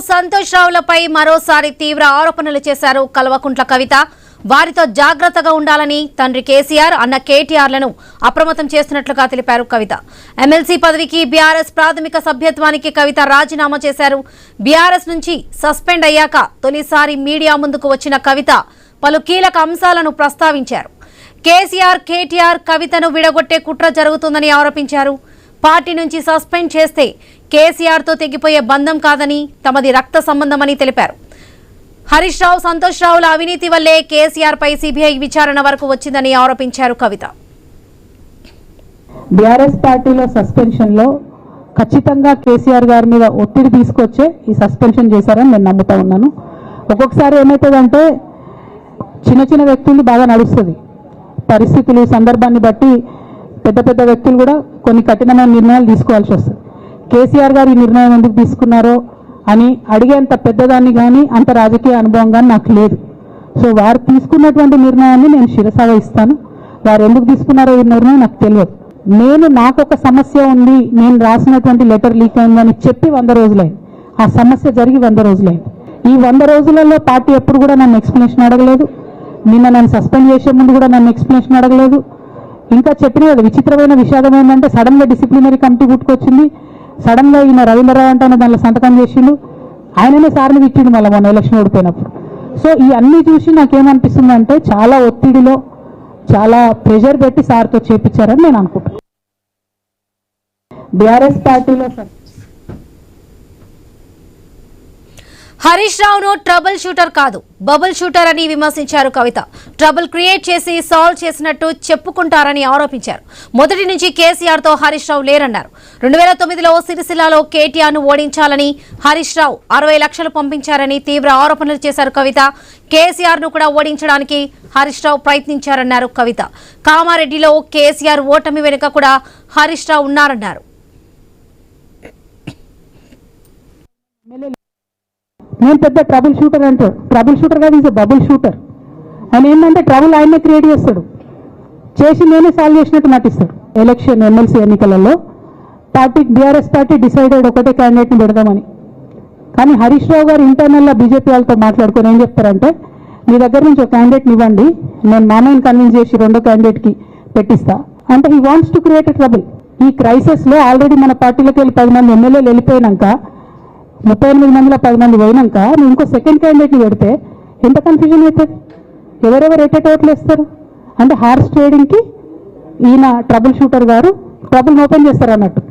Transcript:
సంతోష్ రావులపై మరోసారి తీవ్ర ఆరోపణలు చేశారు కల్వకుంట్ల కవిత. వారితో జాగ్రత్తగా ఉండాలని తండ్రి కేసీఆర్, అన్న కేటీఆర్లను అప్రమత్తం చేస్తున్నట్లుగా తెలిపారు కవిత. ఎమ్మెల్సీ పదవికి బీఆర్ఎస్ ప్రాథమిక సభ్యత్వానికి కవిత రాజీనామా చేశారు. బీఆర్ఎస్ నుంచి సస్పెండ్ అయ్యాక తొలిసారి మీడియా ముందుకు వచ్చిన కవిత పలు కీలక అంశాలను ప్రస్తావించారు. కేసీఆర్, కేటీఆర్ కవితను విడగొట్టే కుట్ర జరుగుతుందని ఆరోపించారు. పార్టీ నుంచి సస్పెండ్ చేస్తే కేసీఆర్ తో తెగిపోయే బంధం కాదని, తమది రక్త సంబంధమని తెలిపారు. హరీష్ రావు, సంతోష్ రావుల అవినీతి వల్లే కేసీఆర్ పై సిబిఐ విచారణ వరకు వచ్చిందని ఆరోపించారు కవిత. బీఆర్ఎస్ పార్టీలో సస్పెన్షన్ లో ఖచ్చితంగా కేసీఆర్ గారి మీద ఒత్తిడి తీసుకొచ్చే ఈ సస్పెన్షన్ చేశారని నేను నమ్ముతా ఉన్నాను. ఒక్కొక్కసారి ఏమవుతుందంటే చిన్న చిన్న వ్యక్తులు బాగా నడుస్తుంది, పరిస్థితులు సందర్భాన్ని బట్టి పెద్ద పెద్ద వ్యక్తులు కూడా కొన్ని కఠినమైన నిర్ణయాలు తీసుకోవాల్సి వస్తుంది. కేసీఆర్ గారు ఈ నిర్ణయం ఎందుకు తీసుకున్నారో అని అడిగేంత పెద్దదాన్ని కానీ అంత రాజకీయ అనుభవం కానీ నాకు లేదు. సో వారు తీసుకున్నటువంటి నిర్ణయాన్ని నేను శిరసావహిస్తాను. వారు ఎందుకు తీసుకున్నారో ఈ నిర్ణయం నాకు తెలియదు. నాకు ఒక సమస్య ఉంది, నేను రాసినటువంటి లెటర్ లీక్ అయిందని చెప్పి 100 రోజులైంది. ఆ సమస్య జరిగి 100 రోజులైంది. ఈ 100 రోజులలో పార్టీ ఎప్పుడు కూడా నన్ను ఎక్స్ప్లెనేషన్ అడగలేదు. నిన్న నన్ను సస్పెండ్ చేసే ముందు కూడా నన్ను ఎక్స్ప్లెనేషన్ అడగలేదు. ఇంకా చెప్పిన విచిత్రమైన విషాదం ఏంటంటే సడన్ గా డిసిప్లినరీ కమిటీ గుర్తుకొచ్చింది. సడన్ గా ఈయన రవీంద్రరావు అంటే దానిలో సంతకం చేసిండు. ఆయననే సార్ని ఇచ్చిండు మళ్ళీ మొన్న ఎలక్షన్ ఓడిపోయినప్పుడు. సో ఈ అన్ని చూసి నాకేమనిపిస్తుంది అంటే చాలా ఒత్తిడిలో చాలా ప్రెషర్ పెట్టి సార్తో చేపించారని నేను అనుకుంటున్నాను. బీఆర్ఎస్ పార్టీలో హరీష్ రావును ట్రబుల్ షూటర్ కాదు, బబుల్ షూటర్ అని విమర్శించారు కవిత. ట్రబుల్ క్రియేట్ చేసి సాల్వ్ చేసినట్టు చెప్పుకుంటారని ఆరోపించారు. మొదటి నుంచి కేసీఆర్ తో హరీష్ రావు లేరన్నారు. 2009లో సిరిసిల్లాలో కేటీఆర్ ను ఓడించాలని హరీష్ రావు 60 లక్షలు పంపించారని తీవ్ర ఆరోపణలు చేశారు కవిత. కేసీఆర్ ను కూడా ఓడించడానికి హరీష్ రావు ప్రయత్నించారన్నారు కవిత. కామారెడ్డిలో కేసీఆర్ ఓటమి వెనుక కూడా హరీష్ రావు ఉన్నారన్నారు. నేను పెద్ద ట్రబుల్ షూటర్ అంటారు. ట్రబుల్ షూటర్ కాదు, ఈజ్ బబుల్ షూటర్. ఆయన ఏంటంటే ట్రబుల్ ఆయనే క్రియేట్ చేస్తాడు, చేసి నేనే సాల్వ్ చేసినట్టు నటిస్తాడు. ఎలక్షన్ ఎమ్మెల్సీ ఎన్నికలలో బీఆర్ఎస్ పార్టీ డిసైడెడ్ ఒకటే క్యాండిడేట్ని పెడదామని. కానీ హరీష్ రావు గారు ఇంటర్నల్గా బీజేపీ వాళ్ళతో మాట్లాడుకొని ఏం చెప్తారంటే, మీ దగ్గర నుంచి ఒక క్యాండిడేట్ని ఇవ్వండి, నేను మామయ్యని కన్విన్స్ చేసి రెండో క్యాండిడేట్కి పెట్టిస్తా అంటే he wants to create trouble. ఈ క్రైసిస్లో ఆల్రెడీ మన పార్టీలోకి వెళ్ళి 10 మంది ఎమ్మెల్యేలు వెళ్ళిపోయినాక 38 మందిలో 10 మంది పోయినాక నువ్వు ఇంకో సెకండ్ క్యాండిడేట్ని పెడితే ఎంత కన్ఫ్యూజన్ అవుతుంది? ఎవరెవరు ఓట్లు వేస్తారు అంటే హార్స్ ట్రేడింగ్కి ఈయన ట్రబుల్ షూటర్ గారు ట్రబుల్ ఓపెన్ చేస్తారు అన్నట్టు.